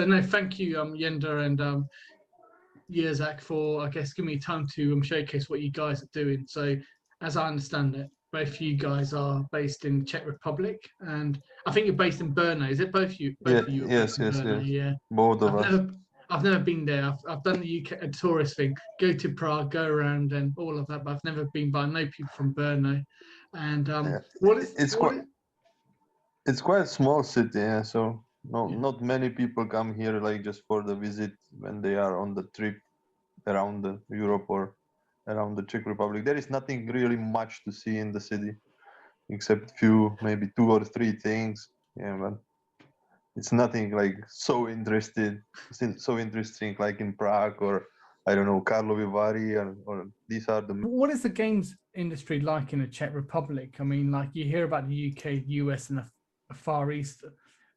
no, thank you, Jenda and Jerzak, for I guess giving me time to showcase what you guys are doing. So, as I understand it, both of you guys are based in Czech Republic, and I think you're based in Brno. Is it both you? Both of you are based in Brno, yeah. Both of us. I've never been there. I've done the UK tourist thing, go to Prague, go around, and all of that. But I've never been. But I know people from Brno, and it's quite a small city, yeah. So not many people come here like just for the visit when they are on the trip around Europe or around the Czech Republic. There is nothing really much to see in the city, except maybe 2 or 3 things. Yeah, but it's nothing like so interesting like in Prague or I don't know, Karlovy Vary or these are the. What is the games industry like in the Czech Republic? I mean, like you hear about the UK, US, and the Far East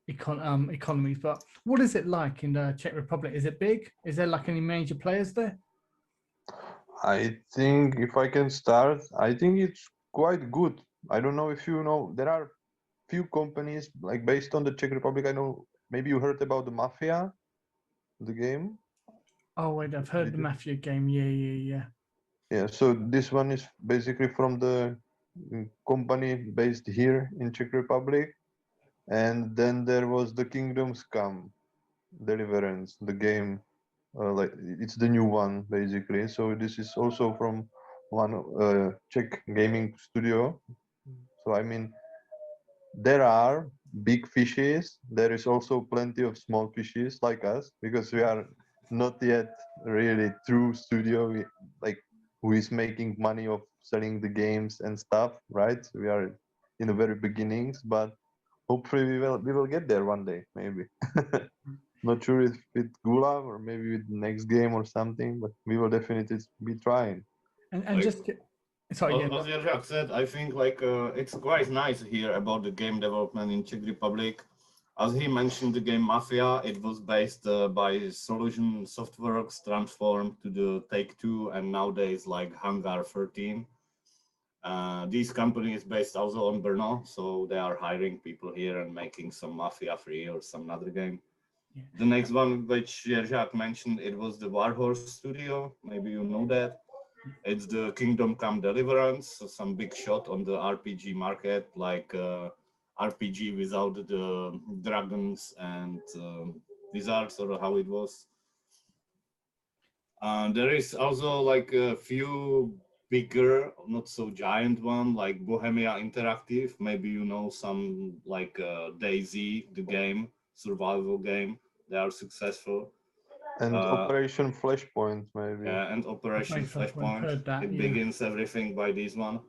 economies, but what is it like in the Czech Republic? Is it big? Is there like any major players there? I think if I can start, I think it's quite good. I don't know if you know, there are few companies like based on the Czech Republic. I know maybe you heard about the Mafia, the game. Oh wait, I've heard the Mafia game. Yeah. Yeah, so this one is basically from the company based here in Czech Republic, and then there was the Kingdoms Come Deliverance, the game. Like it's the new one basically. So this is also from one Czech gaming studio. So I mean, there are big fishes. There is also plenty of small fishes like us because we are not yet really true studio like who is making money of selling the games and stuff, right? We are in the very beginnings, but hopefully we will get there one day, maybe. Not sure if with Gula or maybe with next game or something, but we will definitely be trying. And like, just sorry, as Jerzak said, I think like it's quite nice here about the game development in Czech Republic. As he mentioned, the game Mafia, it was based by Solution Softworks, transformed to the Take-Two, and nowadays like Hangar 13. These companies based also on Brno, so they are hiring people here and making some Mafia 3 or some other game. Yeah. The next one, which Jerzak mentioned, it was the Warhorse Studio. Maybe you know that. It's the Kingdom Come Deliverance, so some big shot on the RPG market, like RPG without the dragons and wizards, or how it was. There is also like a few bigger, not so giant one, like Bohemia Interactive. Maybe you know some like DayZ, the game, survival game. They are successful. And Operation Flashpoint, maybe. Yeah, and Operation Flashpoint. It begins everything by this one.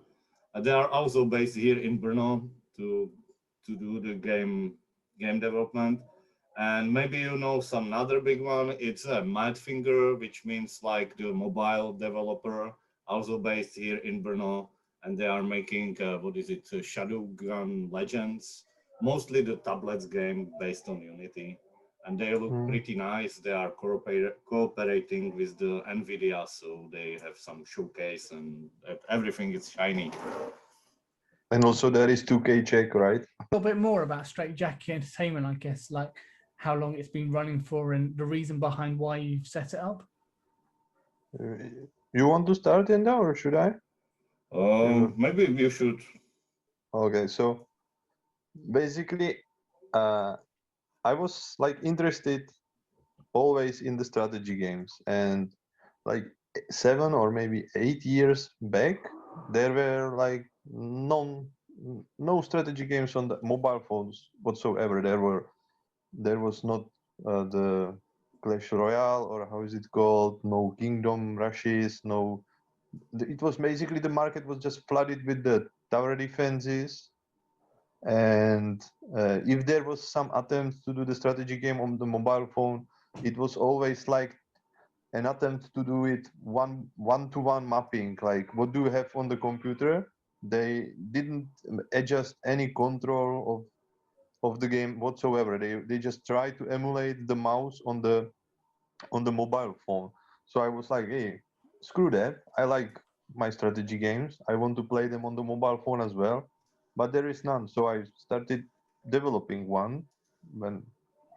They are also based here in Brno to do the game development. And maybe you know some other big one. It's Madfinger, which means like the mobile developer, also based here in Brno. And they are making, Shadowgun Legends, mostly the tablets game based on Unity. And they look pretty nice. They are cooperating with the NVIDIA, so they have some showcase and everything is shiny. And also there is 2K Czech, right? A little bit more about Straitjacket Entertainment, I guess, like how long it's been running for and the reason behind why you've set it up. You want to start, Jenda, or should I? Maybe you should. Okay, so basically, I was like interested always in the strategy games, and like 7 or maybe 8 years back, there were like no strategy games on the mobile phones whatsoever. There was not the Clash Royale, or how is it called? No Kingdom Rushes. No, it was basically the market was just flooded with the tower defenses. And if there was some attempt to do the strategy game on the mobile phone, it was always like an attempt to do it one-to-one mapping. Like, what do you have on the computer? They didn't adjust any control of the game whatsoever. They just tried to emulate the mouse on the mobile phone. So I was like, hey, screw that. I like my strategy games. I want to play them on the mobile phone as well. But there is none. So I started developing one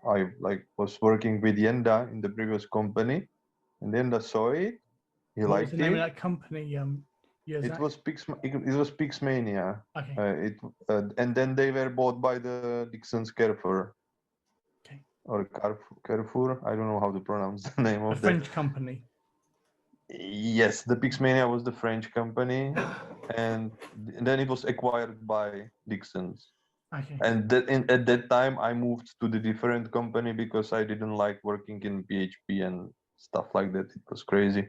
I like was working with Jenda in the previous company, and Jenda saw it. He What was liked the name of it. that company? It Jerzak? was it was Pixmania. Okay. And then they were bought by the Dixon's Carrefour. Okay. Or Carrefour. I don't know how to pronounce the name A of French company. Yes, the Pixmania was the French company, and then it was acquired by Dixon's. Okay. And at that time, I moved to the different company because I didn't like working in PHP and stuff like that. It was crazy.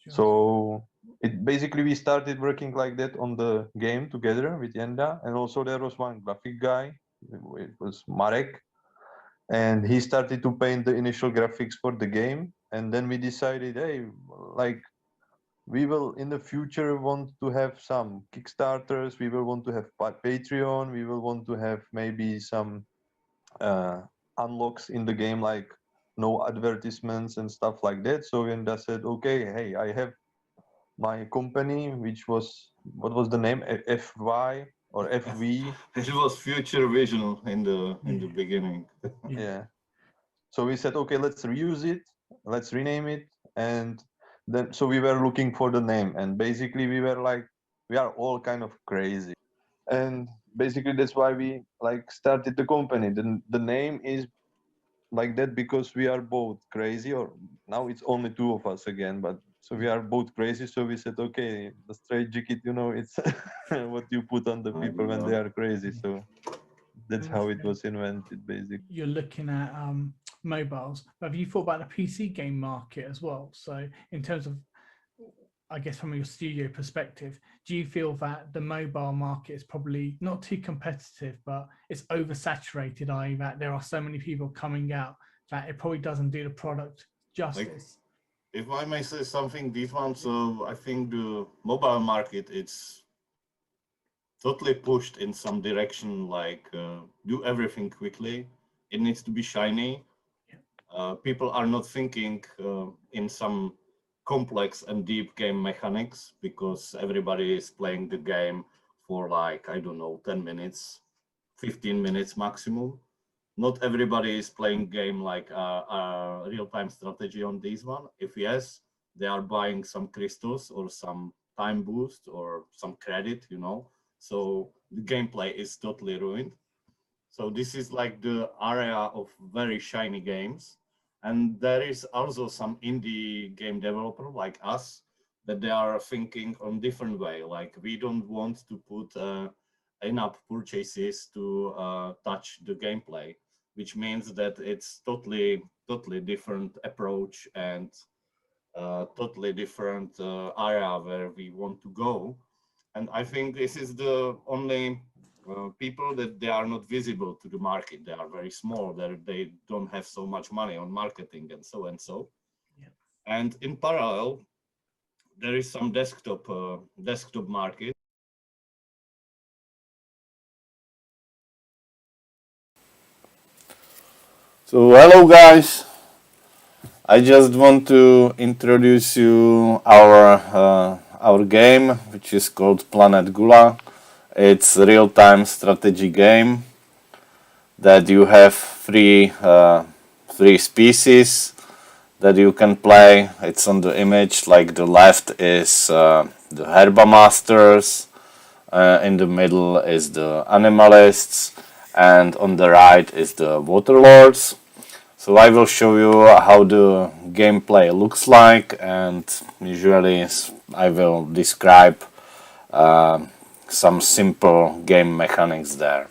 Sure. So it basically we started working like that on the game together with Jenda, and also there was one graphic guy. It was Marek, and he started to paint the initial graphics for the game. And then we decided, hey, like we will in the future want to have some Kickstarters. We will want to have Patreon. We will want to have maybe some unlocks in the game, like no advertisements and stuff like that. So Jenda said, okay, hey, I have my company, which was, what was the name? FY or FV? It was Future Vision in the beginning. Yeah. So we said, okay, let's reuse it, let's rename it, and then so we were looking for the name, and basically we were like, we are all kind of crazy, and basically that's why we like started the company. The name is like that because we are both crazy, or now it's only two of us again, but so we are both crazy. So we said, okay, the Straitjacket, it's what you put on the people when they are crazy. So that's how it was invented, basically. You're looking at mobiles, but have you thought about the PC game market as well? So in terms of, I guess from your studio perspective, do you feel that the mobile market is probably not too competitive, but it's oversaturated, i.e. that there are so many people coming out that it probably doesn't do the product justice? If I may say something, this one, so I think the mobile market, it's totally pushed in some direction, like do everything quickly. It needs to be shiny. People are not thinking in some complex and deep game mechanics because everybody is playing the game for like, I don't know, 10 minutes, 15 minutes maximum. Not everybody is playing game like a real-time strategy on this one. If yes, they are buying some crystals or some time boost or some credit, So the gameplay is totally ruined. So this is like the area of very shiny games. And there is also some indie game developer like us that they are thinking on different way. Like we don't want to put in-app purchases to touch the gameplay, which means that it's totally different approach and totally different area where we want to go. And I think this is the only people that they are not visible to the market. They are very small. They don't have so much money on marketing and so and so. Yeah. And in parallel, there is some desktop market. So hello guys, I just want to introduce you our game, which is called Planet Gula. It's a real-time strategy game that you have three species that you can play. It's on the image. Like the left is the Herba Masters, in the middle is the Animalists, and on the right is the Waterlords. So I will show you how the gameplay looks like, and usually I will describe some simple game mechanics there.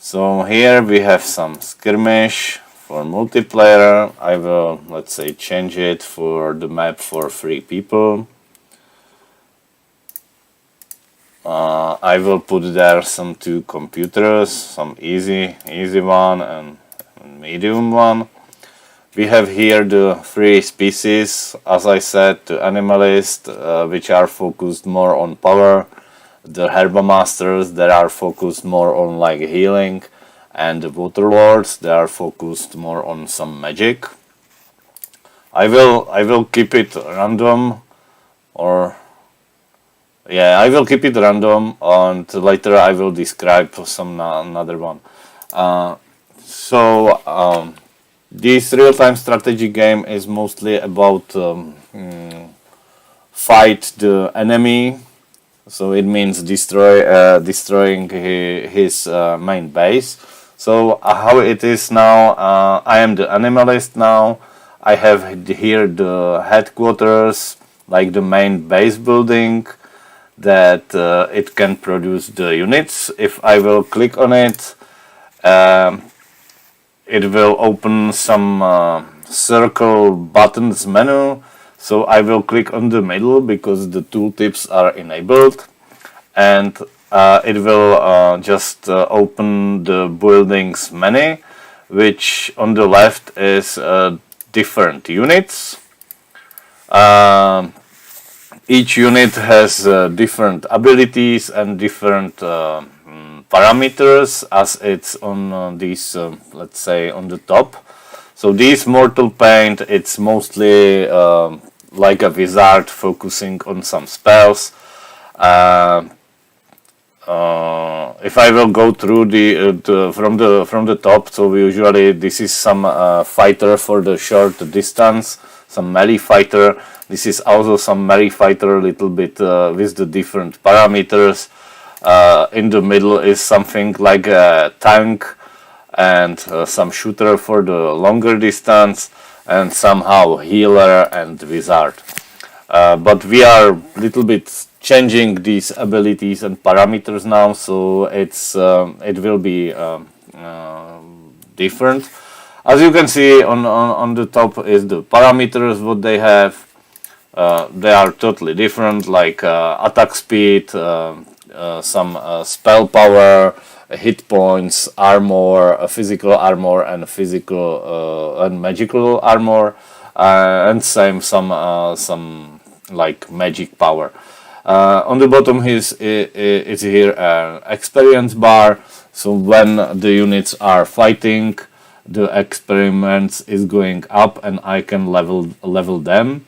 So here we have some skirmish for multiplayer. I will, let's say, change it for the map for 3 people. I will put there some 2 computers, some easy one and medium one. We have here the 3 species, as I said, the Animalist, which are focused more on power, the Herba Masters that are focused more on like healing, and the Waterlords that are focused more on some magic. I will keep it random, or yeah, I will keep it random, and later I will describe some another one. So this real-time strategy game is mostly about fight the enemy. So it means destroying his main base. So how it is now, I am the animalist now. I have here the headquarters, like the main base building, that it can produce the units. If I will click on it, it will open some circle buttons menu. So I will click on the middle because the tooltips are enabled, and it will just open the buildings menu, which on the left is different units. Each unit has different abilities and different parameters as it's on these, let's say, on the top. So this Mortal Paint, it's mostly like a wizard focusing on some spells. If I will go through from the top, so usually this is some fighter for the short distance, some melee fighter. This is also some melee fighter, a little bit with the different parameters. In the middle is something like a tank and some shooter for the longer distance, and somehow healer and wizard. But we are a little bit changing these abilities and parameters now, so it will be different. As you can see on the top is the parameters what they have. They are totally different, like attack speed, some spell power, hit points, armor, physical armor, and physical and magical armor, and some like magic power. On the bottom is here an experience bar. So when the units are fighting, the experiments is going up, and I can level them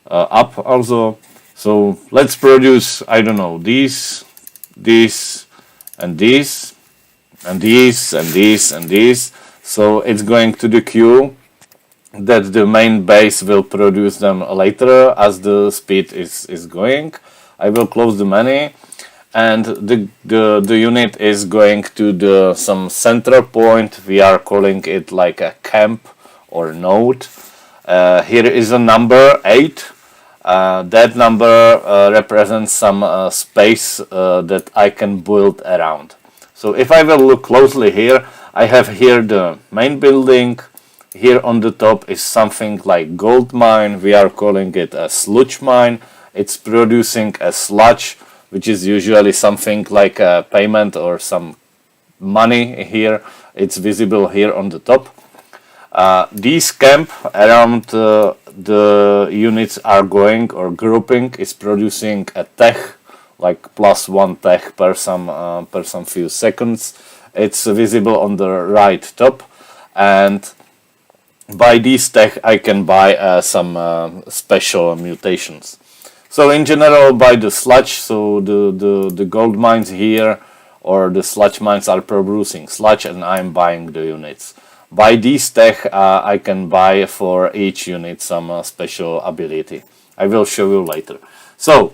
up also. So let's produce, I don't know, these, and these, and these, and these, and these. So it's going to the queue that the main base will produce them later as the speed is going. I will close the menu, and the unit is going to some center point. We are calling it like a camp or node. Here is a number 8. That number represents some space that I can build around. So if I will look closely here, I have here the main building. Here on the top is something like gold mine. We are calling it a sludge mine. It's producing a sludge, which is usually something like a payment or some money here. It's visible here on the top. This camp around the units are going, or grouping is producing a tech, like +1 tech per some few seconds. It's visible on the right top, and by this tech I can buy some special mutations. So in general, by the sludge, so the gold mines here, or the sludge mines are producing sludge, and I'm buying the units. By this tech, I can buy for each unit some special ability. I will show you later. So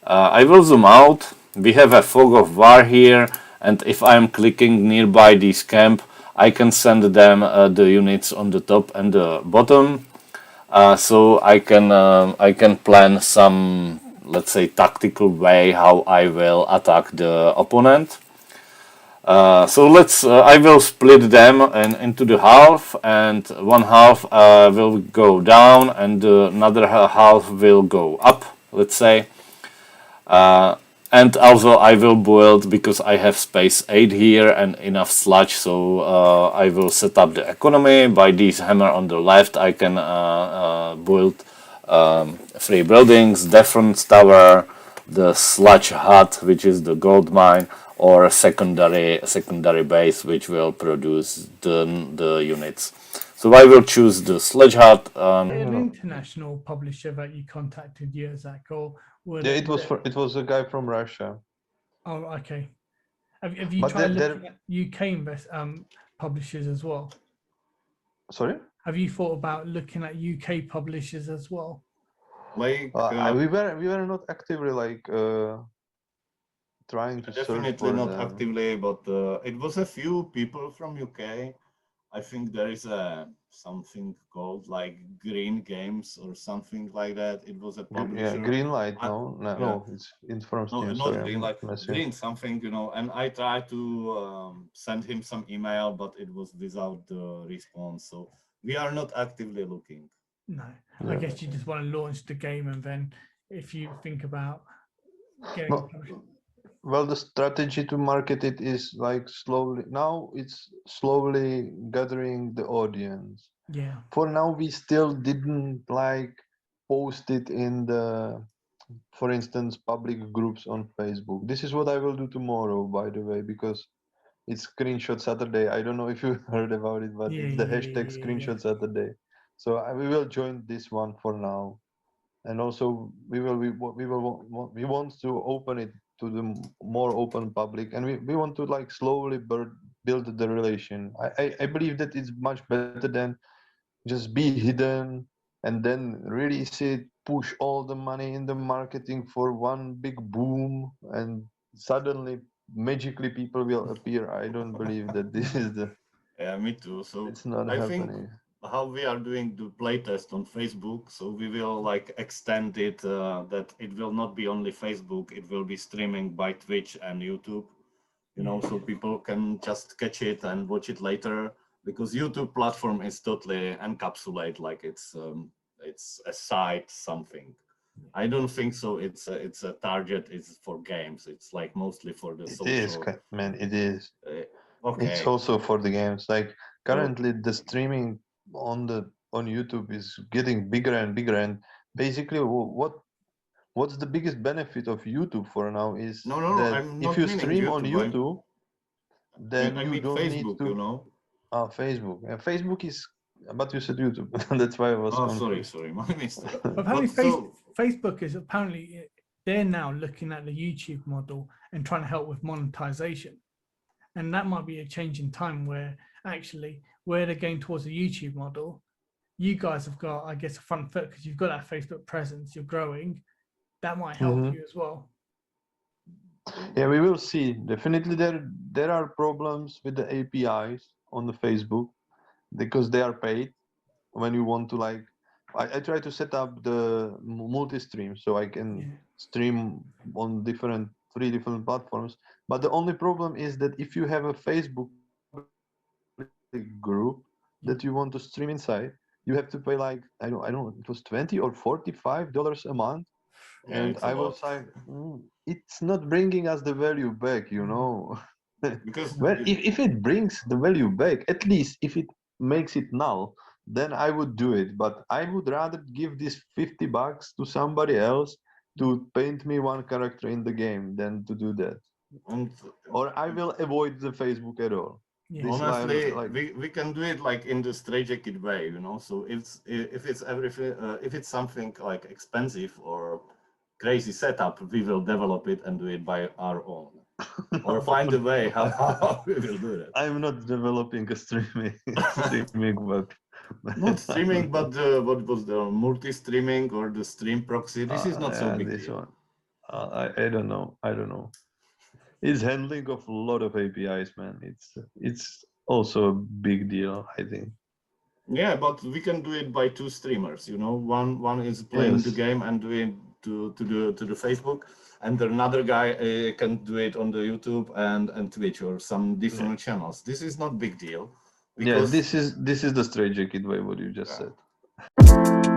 I will zoom out. We have a fog of war here, and if I'm clicking nearby this camp, I can send them the units on the top and the bottom. So I can plan some, let's say, tactical way how I will attack the opponent. So I will split them into the half, and one half will go down, and another half will go up, let's say. And also I will build, because I have space 8 here and enough sludge, so I will set up the economy. By this hammer on the left I can build 3 buildings: defense tower, the sludge hut, which is the gold mine, or a secondary base which will produce the units. So I will choose the sludge hut. An international publisher that you contacted, Jerzak, or yeah, it was a guy from Russia. Oh, okay. Have you tried looking at UK publishers as well? Sorry? Have you thought about looking at UK publishers as well? Like we were not actively like trying to search definitely for not them. actively, but it was a few people from UK. I think there is something called like Green Games or something like that. It was a publisher. Yeah, Greenlight. I- No, it's from Steam. No, Sorry, not Green, I'm like messing. Green something, you know. And I tried to send him some email, but it was without the response. So we are not actively looking. No, Yeah. I guess you just want to launch the game, and then if you think about getting No. Well, the strategy to market it is like slowly. Now it's slowly gathering the audience. yeah, For now, we still didn't like post it in the, for instance, public groups on Facebook. This is what I will do tomorrow, by the way, because it's Screenshot Saturday. I don't know if you heard about it, but it's the hashtag Screenshot Saturday. So we will join this one for now, and also we want to open it to the more open public, and we want to like slowly build the relation. I believe that it's much better than just be hidden and then really see push all the money in the marketing for one big boom and suddenly magically people will appear. I don't believe that this is the Yeah, me too. So it's not I think happening. how we are doing the playtest on Facebook, so we will like extend it that it will not be only Facebook, it will be streaming by Twitch and YouTube, you know, so people can just catch it and watch it later, because YouTube platform is totally encapsulate, like it's a site something. I don't think so. It's a target. It's for games. It's like mostly for the It social. is, man, it is. Okay. It's also for the games. Like So- currently the streaming on YouTube is getting bigger and bigger, and basically what's the biggest benefit of YouTube for now is No, that I'm if not you meaning stream on YouTube, YouTube, then I you mean don't need Facebook, to you know. Facebook. And Facebook is, but you said YouTube. That's why I was Oh, confused. sorry, my mistake. apparently But so, Facebook is apparently they're now looking at the YouTube model and trying to help with monetization, and that might be a change in time where actually where they're going towards the YouTube model. You guys have got, I guess, a front foot because you've got that Facebook presence. You're growing. That might help Mhm. you as well. Yeah, we will see. Definitely there are problems with the APIs on the Facebook because they are paid. When you want to like, I try to set up the multi-stream so I can stream on three different platforms. But the only problem is that if you have a Facebook group that you want to stream inside, you have to pay like I don't know, it was $20 or $45 a month. yeah, And it's a I lot. was like, it's not bringing us the value back, you know. Because Well, if it brings the value back, at least if it makes it null, then I would do it. But I would rather give this $50 to somebody else to paint me one character in the game than to do that. and Or I will avoid the Facebook at all. Yeah. This honestly, like we can do it like in the Straitjacket way, you know. So if it's everything, if it's something like expensive or crazy setup, we will develop it and do it by our own, or find a way how we will do that. I'm not developing a streaming but Not streaming, but what was the multi-streaming or the stream proxy? This is not so yeah, big this deal. one. I don't know. I don't know. It's handling of a lot of APIs, man. It's also a big deal, I think. Yeah, but we can do it by two streamers. You know, one is playing the Yes. game and doing to the Facebook, and another guy can do it on the YouTube and Twitch or some different channels. This is not big deal. Yeah, Because this is the Straitjacket way, what you just Yeah. said.